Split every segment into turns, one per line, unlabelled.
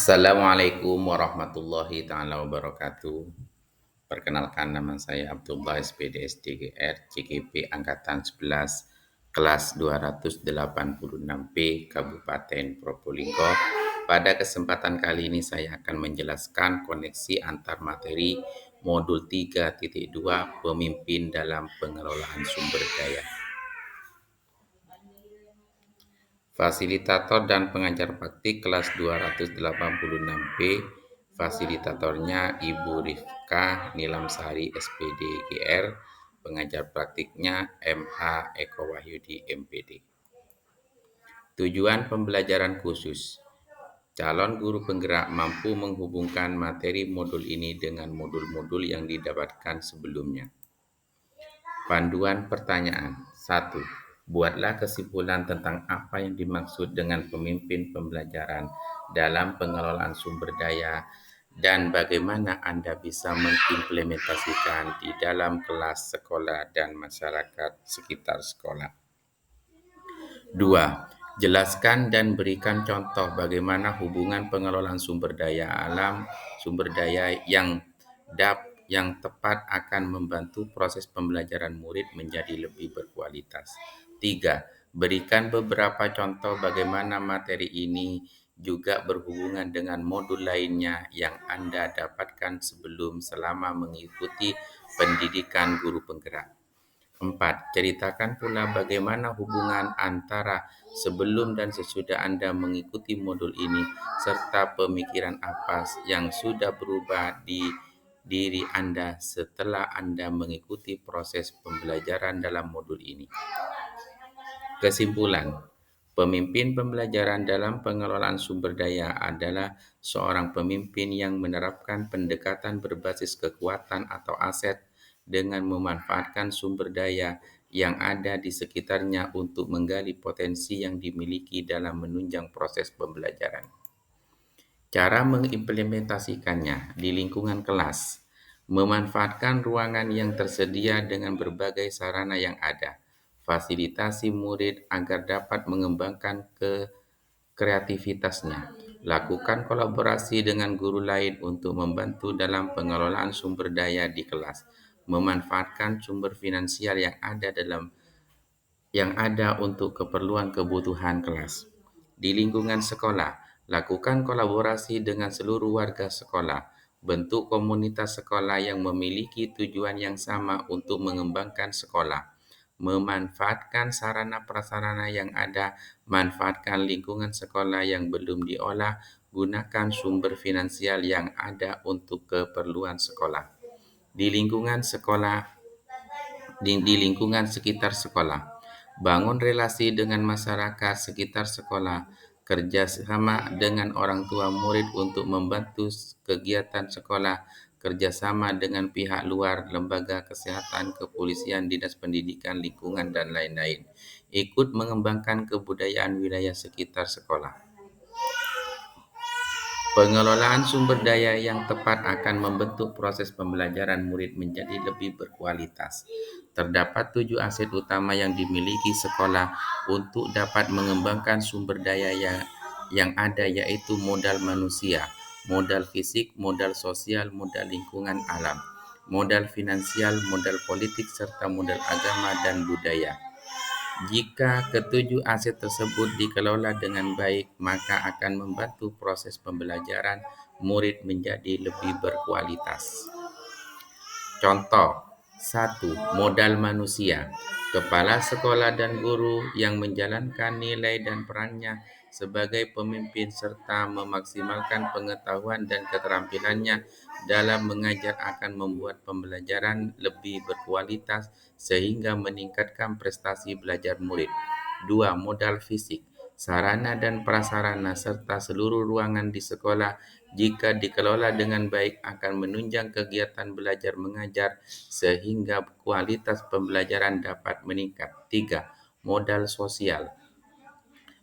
Assalamualaikum warahmatullahi taala wabarakatuh. Perkenalkan, nama saya Abdullah SPD SDGR CGP angkatan 11 kelas 286P Kabupaten Probolinggo. Pada kesempatan kali ini saya akan menjelaskan koneksi antar materi modul 3.2 pemimpin dalam pengelolaan sumber daya. Fasilitator dan pengajar praktik kelas 286P. Fasilitatornya Ibu Rifka Nilamsari SPD GR. Pengajar praktiknya MH Eko Wahyudi MPD. Tujuan pembelajaran khusus. Calon guru penggerak mampu menghubungkan materi modul ini dengan modul-modul yang didapatkan sebelumnya. Panduan pertanyaan. 1. Buatlah kesimpulan tentang apa yang dimaksud dengan pemimpin pembelajaran dalam pengelolaan sumber daya dan bagaimana Anda bisa mengimplementasikan di dalam kelas sekolah dan masyarakat sekitar sekolah. 2. Jelaskan dan berikan contoh bagaimana hubungan pengelolaan sumber daya alam, sumber daya yang tepat akan membantu proses pembelajaran murid menjadi lebih berkualitas. 3. Berikan beberapa contoh bagaimana materi ini juga berhubungan dengan modul lainnya yang Anda dapatkan selama mengikuti pendidikan guru penggerak. 4. Ceritakan pula bagaimana hubungan antara sebelum dan sesudah Anda mengikuti modul ini, serta pemikiran apa yang sudah berubah di diri Anda setelah Anda mengikuti proses pembelajaran dalam modul ini. Kesimpulan, pemimpin pembelajaran dalam pengelolaan sumber daya adalah seorang pemimpin yang menerapkan pendekatan berbasis kekuatan atau aset dengan memanfaatkan sumber daya yang ada di sekitarnya untuk menggali potensi yang dimiliki dalam menunjang proses pembelajaran. Cara mengimplementasikannya di lingkungan kelas, memanfaatkan ruangan yang tersedia dengan berbagai sarana yang ada, fasilitasi murid agar dapat mengembangkan kreativitasnya, lakukan kolaborasi dengan guru lain untuk membantu dalam pengelolaan sumber daya di kelas, memanfaatkan sumber finansial yang ada untuk keperluan kebutuhan kelas. Di lingkungan sekolah, lakukan kolaborasi dengan seluruh warga sekolah, bentuk komunitas sekolah yang memiliki tujuan yang sama untuk mengembangkan sekolah, memanfaatkan sarana prasarana yang ada, manfaatkan lingkungan sekolah yang belum diolah, gunakan sumber finansial yang ada untuk keperluan sekolah. Di lingkungan sekitar sekolah, bangun relasi dengan masyarakat sekitar sekolah, kerjasama dengan orang tua murid untuk membantu kegiatan sekolah, kerjasama dengan pihak luar, lembaga kesehatan, kepolisian, dinas pendidikan, lingkungan, dan lain-lain. Ikut mengembangkan kebudayaan wilayah sekitar sekolah. Pengelolaan sumber daya yang tepat akan membentuk proses pembelajaran murid menjadi lebih berkualitas. Terdapat 7 aset utama yang dimiliki sekolah untuk dapat mengembangkan sumber daya yang ada, yaitu modal manusia, modal fisik, modal sosial, modal lingkungan alam, modal finansial, modal politik, serta modal agama dan budaya. Jika ketujuh aset tersebut dikelola dengan baik, maka akan membantu proses pembelajaran murid menjadi lebih berkualitas. Contoh 1. Modal manusia. Kepala sekolah dan guru yang menjalankan nilai dan perannya sebagai pemimpin serta memaksimalkan pengetahuan dan keterampilannya dalam mengajar akan membuat pembelajaran lebih berkualitas sehingga meningkatkan prestasi belajar murid. 2. Modal fisik. Sarana dan prasarana serta seluruh ruangan di sekolah jika dikelola dengan baik akan menunjang kegiatan belajar mengajar sehingga kualitas pembelajaran dapat meningkat. 3. Modal sosial.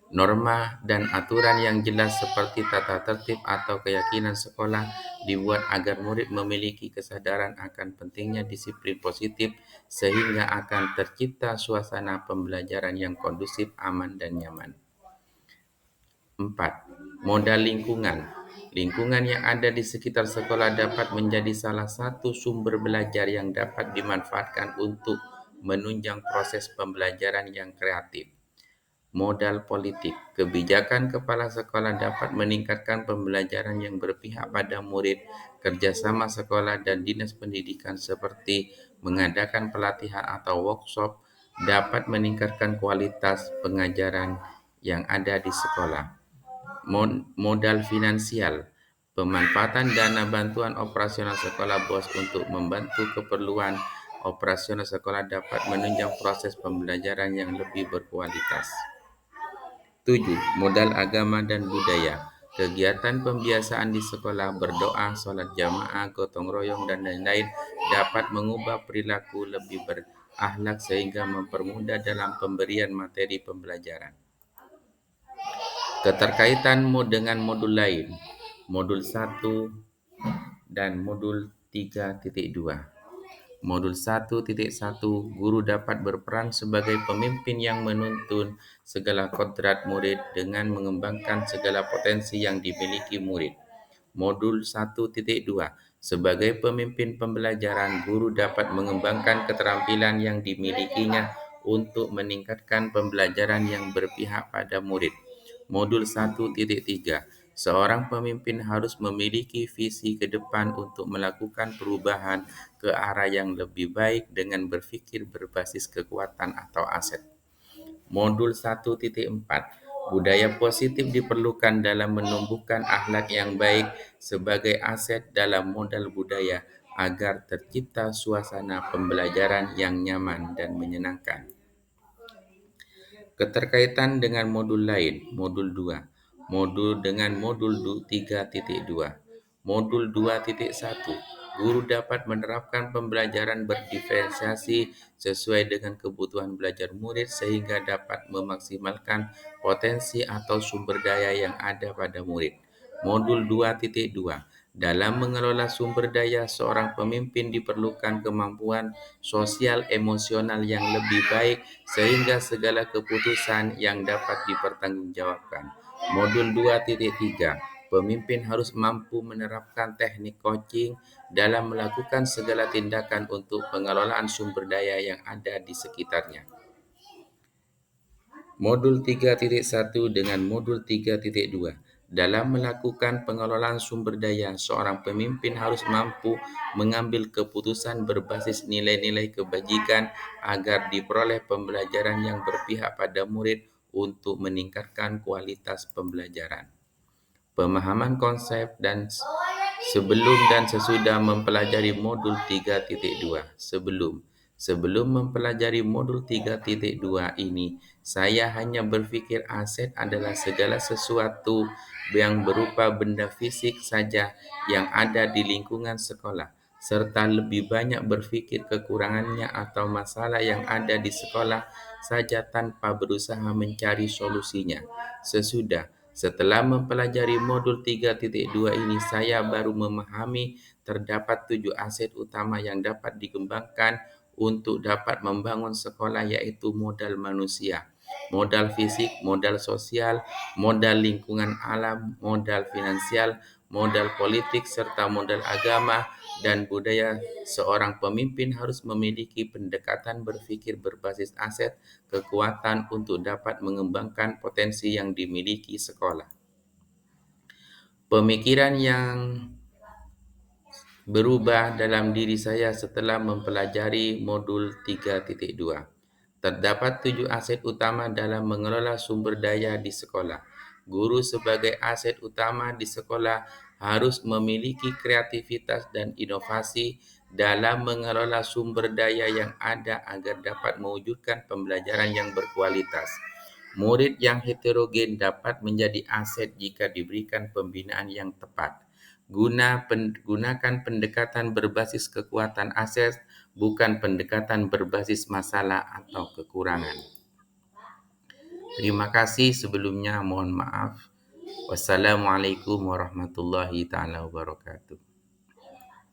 Norma dan aturan yang jelas seperti tata tertib atau keyakinan sekolah dibuat agar murid memiliki kesadaran akan pentingnya disiplin positif sehingga akan tercipta suasana pembelajaran yang kondusif, aman, dan nyaman. 4. Modal lingkungan. Lingkungan yang ada di sekitar sekolah dapat menjadi salah satu sumber belajar yang dapat dimanfaatkan untuk menunjang proses pembelajaran yang kreatif. Modal politik. Kebijakan kepala sekolah dapat meningkatkan pembelajaran yang berpihak pada murid. Kerjasama sekolah dan dinas pendidikan seperti mengadakan pelatihan atau workshop dapat meningkatkan kualitas pengajaran yang ada di sekolah. Modal finansial. Pemanfaatan dana bantuan operasional sekolah BOS untuk membantu keperluan operasional sekolah dapat menunjang proses pembelajaran yang lebih berkualitas. 7. Modal agama dan budaya. Kegiatan pembiasaan di sekolah, berdoa, sholat jamaah, gotong royong, dan lain-lain dapat mengubah perilaku lebih berakhlak sehingga mempermudah dalam pemberian materi pembelajaran. Keterkaitan dengan modul lain, modul 1 dan modul 3.2. Modul 1.1, guru dapat berperan sebagai pemimpin yang menuntun segala kodrat murid dengan mengembangkan segala potensi yang dimiliki murid. Modul 1.2, sebagai pemimpin pembelajaran, guru dapat mengembangkan keterampilan yang dimilikinya untuk meningkatkan pembelajaran yang berpihak pada murid. Modul 1.3, seorang pemimpin harus memiliki visi ke depan untuk melakukan perubahan ke arah yang lebih baik dengan berpikir berbasis kekuatan atau aset. Modul 1.4, budaya positif diperlukan dalam menumbuhkan akhlak yang baik sebagai aset dalam modal budaya agar tercipta suasana pembelajaran yang nyaman dan menyenangkan. Keterkaitan dengan modul lain, modul 2. Modul dengan modul 3.2. Modul 2.1. Guru dapat menerapkan pembelajaran berdiferensiasi sesuai dengan kebutuhan belajar murid sehingga dapat memaksimalkan potensi atau sumber daya yang ada pada murid. Modul 2.2. Dalam mengelola sumber daya, seorang pemimpin diperlukan kemampuan sosial emosional yang lebih baik sehingga segala keputusan yang dapat dipertanggungjawabkan. Modul 2.3. Pemimpin harus mampu menerapkan teknik coaching dalam melakukan segala tindakan untuk pengelolaan sumber daya yang ada di sekitarnya. Modul 3.1 dengan modul 3.2. Dalam melakukan pengelolaan sumber daya, seorang pemimpin harus mampu mengambil keputusan berbasis nilai-nilai kebajikan agar diperoleh pembelajaran yang berpihak pada murid untuk meningkatkan kualitas pembelajaran. Pemahaman konsep dan sebelum dan sesudah mempelajari modul 3.2. Sebelum mempelajari modul 3.2 ini, saya hanya berpikir aset adalah segala sesuatu yang berupa benda fisik saja yang ada di lingkungan sekolah, serta lebih banyak berpikir kekurangannya atau masalah yang ada di sekolah saja tanpa berusaha mencari solusinya. Setelah mempelajari modul 3.2 ini, saya baru memahami terdapat 7 aset utama yang dapat dikembangkan untuk dapat membangun sekolah, yaitu modal manusia, modal fisik, modal sosial, modal lingkungan alam, modal finansial, modal politik, serta modal agama dan budaya. Seorang pemimpin harus memiliki pendekatan berpikir berbasis aset kekuatan untuk dapat mengembangkan potensi yang dimiliki sekolah. Pemikiran yang berubah dalam diri saya setelah mempelajari modul 3.2. Terdapat 7 aset utama dalam mengelola sumber daya di sekolah. Guru sebagai aset utama di sekolah harus memiliki kreativitas dan inovasi dalam mengelola sumber daya yang ada agar dapat mewujudkan pembelajaran yang berkualitas. Murid yang heterogen dapat menjadi aset jika diberikan pembinaan yang tepat. Gunakan pendekatan berbasis kekuatan aset, bukan pendekatan berbasis masalah atau kekurangan. Terima kasih sebelumnya, mohon maaf. Wassalamualaikum warahmatullahi taala wabarakatuh.